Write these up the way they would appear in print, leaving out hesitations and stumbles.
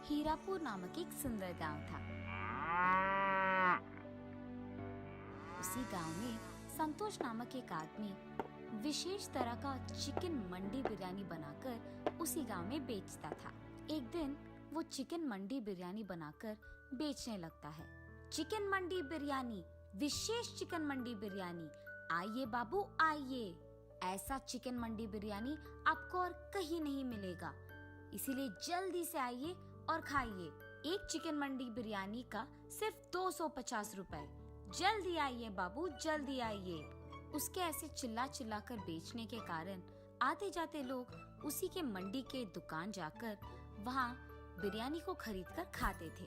हीरापुर नामक एक सुंदर गांव था। उसी गांव में संतोष नामक एक आदमी विशेष तरह का चिकन मंडी बिरयानी बनाकर उसी गांव में बेचता था। एक दिन वो चिकन मंडी बिरयानी बनाकर बेचने लगता है। चिकन मंडी बिरयानी, विशेष चिकन मंडी बिरयानी, आइए बाबू आइए। ऐसा चिकन मंडी बिरयानी आपको और कहीं नहीं मिलेगा, इसीलिए जल्दी से आइए और खाइए। एक चिकन मंडी बिरयानी का सिर्फ 250 रुपए। जल्दी आइए बाबू, जल्दी आइए। उसके ऐसे चिल्ला चिल्ला कर बेचने के कारण आते जाते लोग उसी के मंडी के दुकान जाकर वहाँ बिरयानी को खरीद कर खाते थे।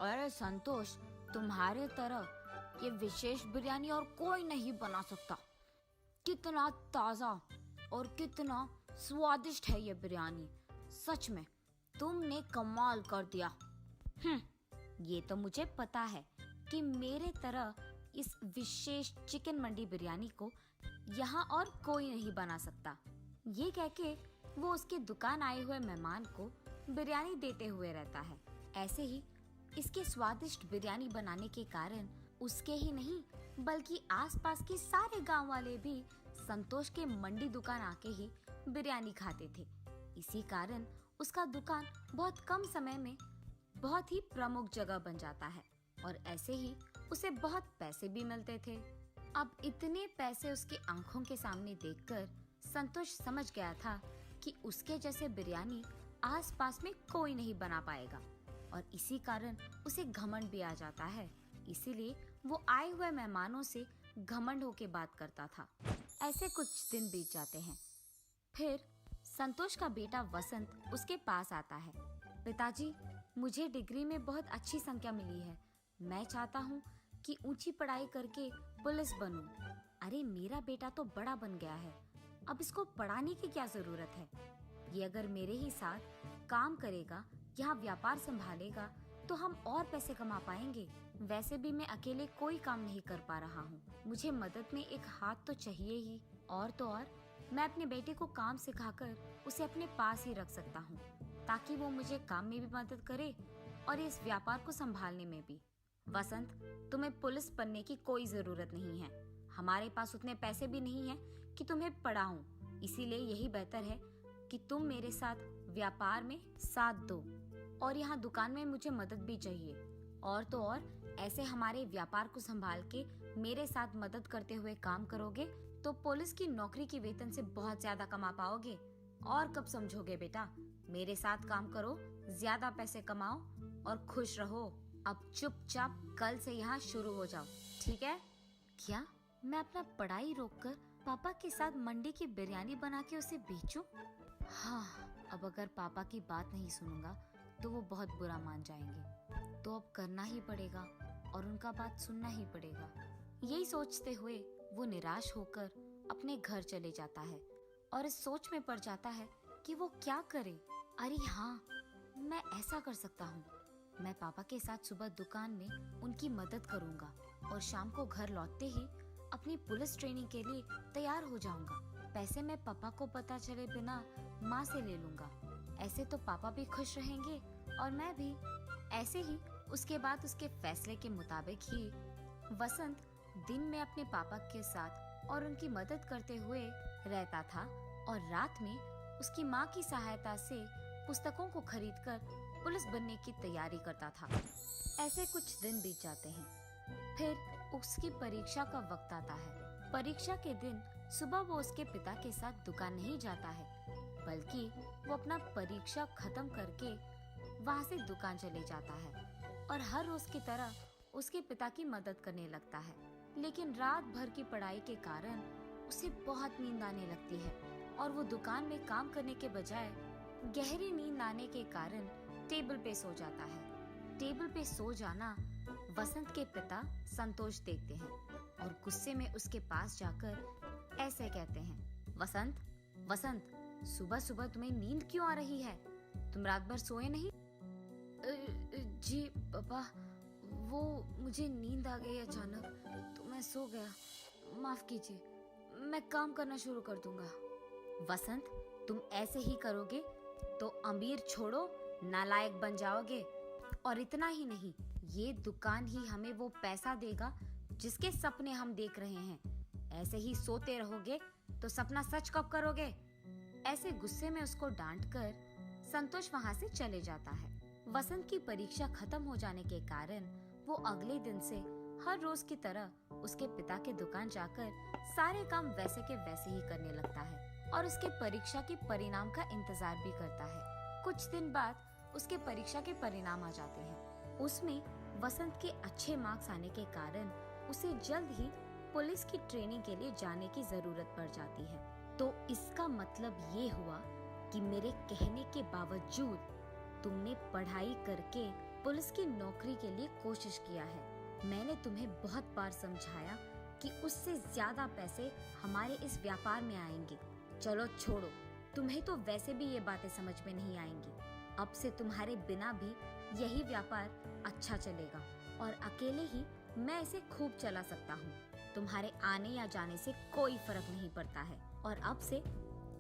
अरे संतोष, तुम्हारे तरह ये विशेष बिरयानी और कोई नहीं बना सकता। कितना ताजा और कितना स्वादिष्ट है ये बिरयानी। सच में तुमने कमाल कर दिया। ये तो मुझे पता है कि मेरे तरह इस विशेष चिकन मंडी बिरयानी को यहाँ और कोई नहीं बना सकता। ये कह के वो उसके दुकान आए हुए मेहमान को बिरयानी देते हुए रहता है। ऐसे ही इसके स्वादिष्ट बिरयानी बनाने के कारण उसके ही नहीं बल्कि आसपास के सारे गांव वाले भी संतोष के मंडी दुकान आके ही बिरयानी खाते थे। इसी कारण उसका दुकान बहुत कम समय में बहुत ही प्रमुख जगह बन जाता है और ऐसे ही उसे बहुत पैसे भी मिलते थे। अब इतने पैसे उसकी आंखों के सामने देखकर संतोष समझ गया था कि उसके जैसे बिरयानी आसपास में कोई नहीं बना पाएगा और इसी कारण उसे घमंड भी आ जाता है। इसीलिए वो आए हुए मेहमानों से घमंड होके बात करता था। ऐसे कुछ दिन बीत जाते हैं। फिर संतोष का बेटा वसंत उसके पास आता है। पिताजी, मुझे डिग्री में बहुत अच्छी संख्या मिली है। मैं चाहता हूँ कि ऊंची पढ़ाई करके पुलिस बनूं। अरे मेरा बेटा तो बड़ा बन गया है, अब इसको पढ़ाने की क्या जरूरत है। ये अगर मेरे ही साथ काम करेगा, यहाँ व्यापार संभालेगा तो हम और पैसे कमा पाएंगे। वैसे भी मैं अकेले कोई काम नहीं कर पा रहा हूँ, मुझे मदद में एक हाथ तो चाहिए ही। और तो और मैं अपने बेटे को काम सिखाकर उसे अपने पास ही रख सकता हूँ ताकि वो मुझे काम में भी मदद करे और इस व्यापार को संभालने में भी। वसंत, तुम्हें पुलिस बनने की कोई जरूरत नहीं है। हमारे पास उतने पैसे भी नहीं हैं कि तुम्हें पढ़ाऊं। इसीलिए यही बेहतर है कि तुम मेरे साथ व्यापार में साथ दो और यहाँ दुकान में मुझे मदद भी चाहिए। और तो और ऐसे हमारे व्यापार को संभाल के मेरे साथ मदद करते हुए काम करोगे तो पुलिस की नौकरी की वेतन से बहुत ज्यादा कमा पाओगे। और कब समझोगे बेटा? मेरे साथ काम करो, ज्यादा पैसे कमाओ और खुश रहो। अब चुपचाप कल से यहाँ शुरू हो जाओ, ठीक है? क्या मैं अपना पढ़ाई रोककर पापा के साथ मंडी की बिरयानी बना के उसे बेचूं? हाँ, अब अगर पापा की बात नहीं सुनूंगा तो वो बहुत बुरा मान जाएंगे। तो अब करना ही पड़ेगा और उनका बात सुनना ही पड़ेगा। यही सोचते हुए वो निराश होकर अपने घर चले जाता है और इस सोच में पड़ जाता है कि वो क्या करे। अरे हाँ, मैं ऐसा कर सकता हूँ। मैं पापा के साथ सुबह दुकान में उनकी मदद करूँगा और शाम को घर लौटते ही अपनी पुलिस ट्रेनिंग के लिए तैयार हो जाऊंगा। पैसे मैं पापा को पता चले बिना माँ से ले लूंगा। ऐसे तो पापा भी खुश रहेंगे और मैं भी। ऐसे ही उसके बाद उसके फैसले के मुताबिक ही वसंत दिन में अपने पापा के साथ और उनकी मदद करते हुए रहता था और रात में उसकी माँ की सहायता से पुस्तकों को खरीदकर पुलिस बनने की तैयारी करता था। ऐसे कुछ दिन बीत जाते हैं। फिर उसकी परीक्षा का वक्त आता है। परीक्षा के दिन सुबह वो उसके पिता के साथ दुकान नहीं जाता है बल्कि वो अपना परीक्षा खत्म करके वहाँ से दुकान चले जाता है और हर रोज की तरह उसके पिता की मदद करने लगता है। लेकिन रात भर की पढ़ाई के कारण उसे बहुत नींद आने लगती है और वो दुकान में काम करने के बजाय गहरी नींद आने के कारण टेबल पे सो जाता है। टेबल पे सो जाना वसंत के पिता संतोष देखते हैं और गुस्से में उसके पास जाकर ऐसे कहते हैं, वसंत, वसंत, सुबह सुबह तुम्हें नींद क्यों आ रही है? तुम रात भर सोए नहीं? जी पापा, वो मुझे नींद आ गई अचानक तो मैं सो गया। माफ कीजिए, मैं काम करना शुरू कर दूंगा। वसंत, तुम ऐसे ही करोगे तो अमीर छोड़ो नालायक बन जाओगे। और इतना ही नहीं, ये दुकान ही हमें वो पैसा देगा जिसके सपने हम देख रहे हैं। ऐसे ही सोते रहोगे तो सपना सच कब करोगे? ऐसे गुस्से में उसको डांटकर संतोष वहाँ से चले जाता है। वसंत की परीक्षा खत्म हो जाने के कारण वो अगले दिन से हर रोज की तरह उसके पिता के दुकान जाकर सारे काम वैसे के वैसे ही करने लगता है और उसके परीक्षा के परिणाम का इंतजार भी करता है। कुछ दिन बाद उसके परीक्षा के परिणाम आ जाते हैं। उसमें वसंत के अच्छे मार्क्स आने के कारण उसे जल्द ही पुलिस की ट्रेनिंग के लिए जाने की जरूरत पड़ जाती है। तो इसका मतलब ये हुआ कि मेरे कहने के बावजूद तुमने पढ़ाई करके पुलिस की नौकरी के लिए कोशिश किया है। मैंने तुम्हें बहुत बार समझाया कि उससे ज्यादा पैसे हमारे इस व्यापार में आएंगे। चलो छोड़ो, तुम्हें तो वैसे भी ये बातें समझ में नहीं आएंगी। अब से तुम्हारे बिना भी यही व्यापार अच्छा चलेगा और अकेले ही मैं इसे खूब चला सकता हूँ। तुम्हारे आने या जाने से कोई फर्क नहीं पड़ता है और अब से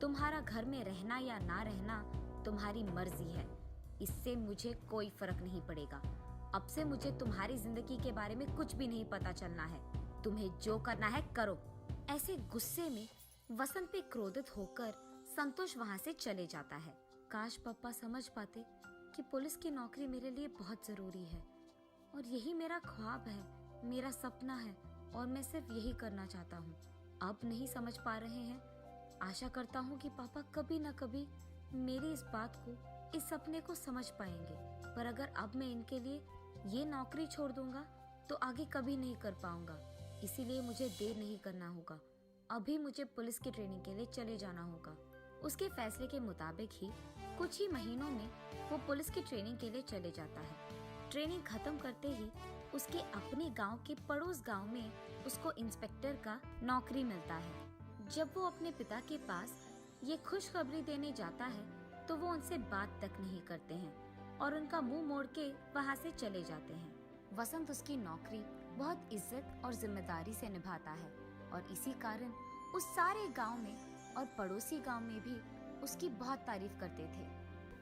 तुम्हारा घर में रहना या ना रहना तुम्हारी मर्जी है। इससे मुझे कोई फर्क नहीं पड़ेगा। अब से मुझे तुम्हारी जिंदगी के बारे में कुछ भी नहीं पता चलना है। तुम्हें जो करना है करो। ऐसे गुस्से में वसंत पे क्रोधित होकर संतोष वहाँ से चले जाता है। काश पापा समझ पाते कि पुलिस की नौकरी मेरे लिए बहुत जरूरी है और यही मेरा ख्वाब है, मेरा सपना है और मैं सिर्फ यही करना चाहता हूँ। अब नहीं समझ पा रहे हैं। आशा करता हूँ कि पापा कभी न कभी मेरी इस बात को, इस सपने को समझ पाएंगे। पर अगर अब मैं इनके लिए ये नौकरी छोड़ दूंगा तो आगे कभी नहीं कर पाऊंगा। इसीलिए मुझे देर नहीं करना होगा। अभी मुझे पुलिस की ट्रेनिंग के लिए चले जाना होगा। उसके फैसले के मुताबिक ही कुछ ही महीनों में वो पुलिस की ट्रेनिंग के लिए चले जाता है। ट्रेनिंग खत्म करते ही उसके अपने गांव के पड़ोस गांव में उसको इंस्पेक्टर का नौकरी मिलता है। जब वो अपने पिता के पास ये खुशखबरी देने जाता है तो वो उनसे बात तक नहीं करते हैं और उनका मुंह मोड़ के वहाँ से चले जाते हैं। वसंत उसकी नौकरी बहुत इज्जत और जिम्मेदारी से निभाता है और इसी कारण उस सारे गांव में और पड़ोसी गांव में भी उसकी बहुत तारीफ करते थे।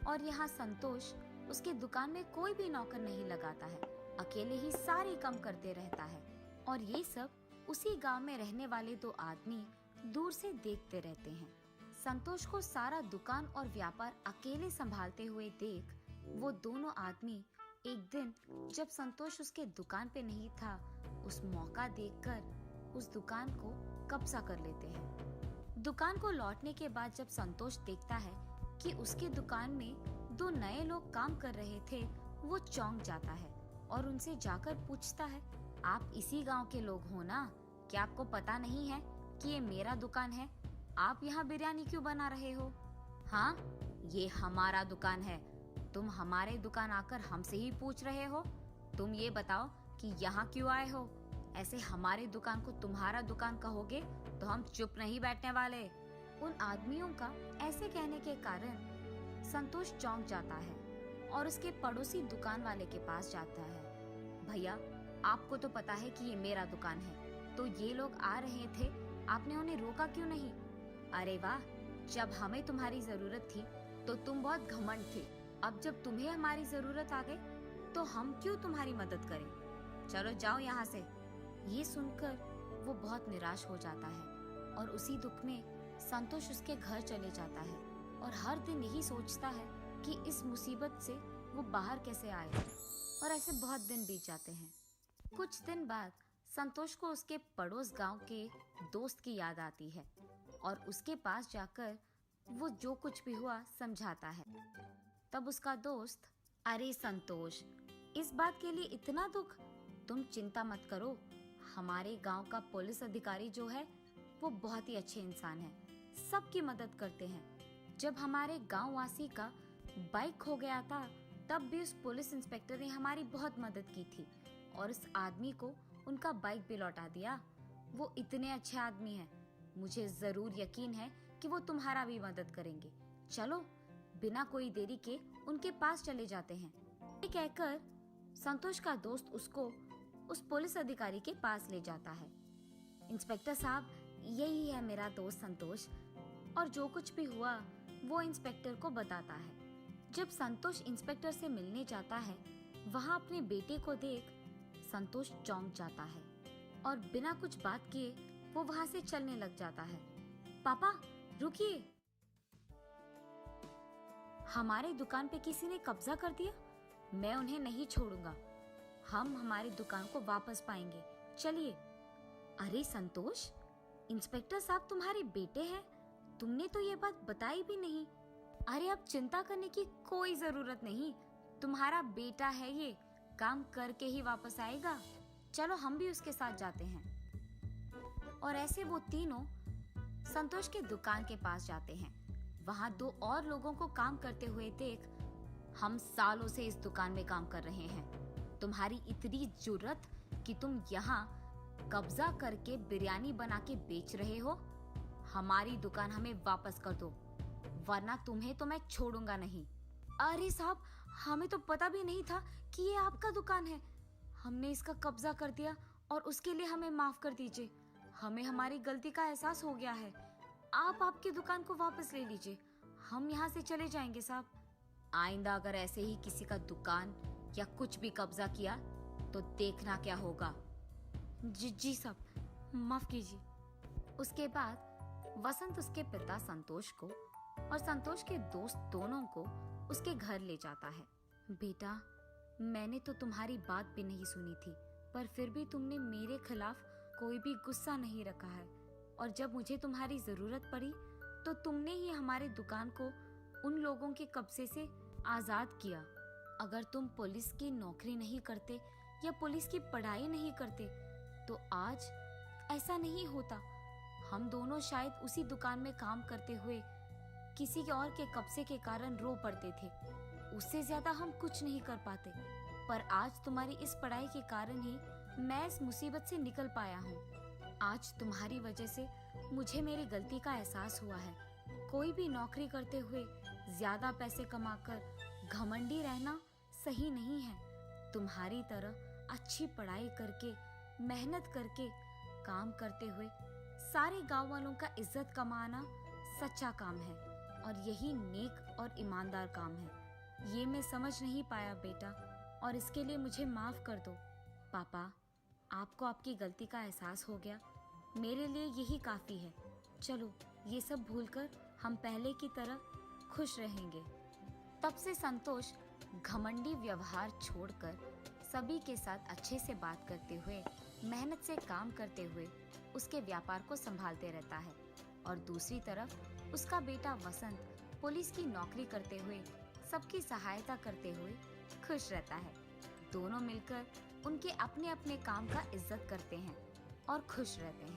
और यहाँ संतोष उसके दुकान में कोई भी नौकर नहीं लगाता है, अकेले ही सारे काम करते रहता है। और ये सब उसी गांव में रहने वाले दो आदमी दूर से देखते रहते हैं। संतोष को सारा दुकान और व्यापार अकेले संभालते हुए देख वो दोनों आदमी एक दिन जब संतोष उसके दुकान पे नहीं था, उस मौका देखकर उस दुकान को कब्जा कर लेते हैं। दुकान को लौटने के बाद जब संतोष देखता है कि उसके दुकान में दो नए लोग काम कर रहे थे, वो चौंक जाता है और उनसे जाकर पूछता है, आप इसी गांव के लोग हो ना? क्या आपको पता नहीं है कि ये मेरा दुकान है? आप यहाँ बिरयानी क्यों बना रहे हो? हाँ, ये हमारा दुकान है। तुम हमारे दुकान आकर हमसे ही पूछ रहे हो? तुम ये बताओ कि यहाँ क्यों आए हो? ऐसे हमारे दुकान को तुम्हारा दुकान कहोगे तो हम चुप नहीं बैठने वाले। उन आदमियों का ऐसे कहने के कारण संतोष चौंक जाता है और उसके पड़ोसी दुकान वाले के पास जाता है। भैया, आपको तो पता है कि ये मेरा दुकान है, तो ये लोग आ रहे थे, आपने उन्हें रोका क्यों नहीं? अरे वाह, जब हमें तुम्हारी जरूरत थी तो तुम बहुत घमंड थे। अब जब तुम्हें हमारी जरूरत आ गई तो हम क्यों तुम्हारी मदद करें? चलो जाओ यहाँ से। ये सुनकर वो बहुत निराश हो जाता है और उसी दुख में संतोष उसके घर चले जाता है और हर दिन यही सोचता है कि इस मुसीबत से वो बाहर कैसे आए। और ऐसे बहुत दिन बीत जाते हैं। कुछ दिन बाद संतोष को उसके पड़ोस गांव के दोस्त की याद आती है और उसके पास जाकर वो जो कुछ भी हुआ समझाता है। तब उसका दोस्त, अरे संतोष, इस बात के लिए इतना दुख? तुम चिंता मत करो, हमारे गांव का पुलिस अधिकारी जो है वो बहुत ही अच्छे इंसान है, सबकी मदद करते हैं। जब हमारे गांव वासी का बाइक खो गया था तब भी उस पुलिस इंस्पेक्टर ने हमारी बहुत मदद की थी और उस आदमी को उनका बाइक भी लौटा दिया। वो इतने अच्छे आदमी हैं, मुझे जरूर यकीन है कि वो तुम्हारा भी मदद करेंगे। चलो बिना कोई देरी के उनके पास चले जाते हैं। ये कहकर संतोष का दोस्त उसको उस पुलिस अधिकारी के पास ले जाता है। इंस्पेक्टर साहब, यही है मेरा दोस्त संतोष। और जो कुछ भी हुआ वो इंस्पेक्टर को बताता है। जब संतोष इंस्पेक्टर से मिलने जाता है, वहाँ अपने बेटे को देख संतोष चौंक जाता है और बिना कुछ बात किए वो वहाँ से चलने लग जाता है। पापा रुकिए, हमारे दुकान पे किसी ने कब्जा कर दिया। मैं उन्हें नहीं छोड़ूंगा। हम हमारी दुकान को वापस पाएंगे। चलिए। अरे संतोष, इंस्पेक्टर साहब तुम्हारे बेटे हैं। तुमने तो ये बात बताई भी नहीं। अरे अब चिंता करने की कोई जरूरत नहीं। तुम्हारा बेटा है, ये काम करके ही वापस आएगा। चलो हम भी उसके साथ जाते हैं। और ऐसे वो तीनों संतोष के दुकान के पास जाते हैं। वहाँ दो और लोगों को काम करते हुए देख, हम सालों से इस दुकान में काम कर रहे हैं। तुम्हारी इतनी जुर्रत कि तुम यहाँ कब्जा करके बिरयानी बना के बेच रहे हो। हमारी दुकान हमें वापस कर दो, वरना तुम्हें तो मैं छोड़ूंगा नहीं। अरे साहब, हमें तो पता भी नहीं था कि ये आपका दुकान है। हमने इसका कब्जा कर दिया और उसके लिए हमें माफ कर दीजिए। हमें हमारी गलती का एहसास हो गया है। आप आपकी दुकान को वापस ले लीजिए। हम यहाँ से चले जाएंगे साहब। आइंदा अगर ऐसे ही किसी का दुकान या कुछ भी कब्जा किया तो देखना क्या होगा। जी साहब, माफ कीजिए। उसके बाद वसंत उसके पिता संतोष को और संतोष के दोस्त दोनों को उसके घर ले जाता है। बेटा, मैंने तो तुम्हारी बात भी नहीं सुनी थी, पर फिर भी तुमने मेरे खिलाफ कोई भी गुस्सा नहीं रखा है। और जब मुझे तुम्हारी जरूरत पड़ी तो तुमने ही हमारे दुकान को उन लोगों के कब्जे से आजाद किया। अगर तुम पुलिस की नौकरी नहीं करते या पुलिस की पढ़ाई नहीं करते तो आज ऐसा नहीं होता। हम दोनों शायद उसी दुकान में काम करते हुए किसी और के कब्जे के कारण रो पड़ते थे। उससे ज्यादा हम कुछ नहीं कर पाते। पर आज तुम्हारी इस पढ़ाई के कारण ही मैं इस मुसीबत से निकल पाया हूँ। आज तुम्हारी वजह से मुझे मेरी गलती का एहसास हुआ है। कोई भी नौकरी करते हुए ज्यादा पैसे कमाकर घमंडी रहना सही नहीं है। तुम्हारी तरह अच्छी पढ़ाई करके, मेहनत करके, काम करते हुए सारे गांव वालों का इज्जत कमाना सच्चा काम है और यही नेक और ईमानदार काम है। ये मैं समझ नहीं पाया बेटा, और इसके लिए मुझे माफ कर दो। पापा, आपको आपकी गलती का एहसास हो गया, मेरे लिए यही काफी है। चलो ये सब भूलकर हम पहले की तरह खुश रहेंगे। तब से संतोष घमंडी व्यवहार छोड़कर सभी के साथ अच्छे से बात करते हुए, मेहनत से काम करते हुए उसके व्यापार को संभालते रहता है। और दूसरी तरफ उसका बेटा वसंत पुलिस की नौकरी करते हुए सबकी सहायता करते हुए खुश रहता है। दोनों मिलकर उनके अपने अपने काम का इज्जत करते हैं और खुश रहते हैं।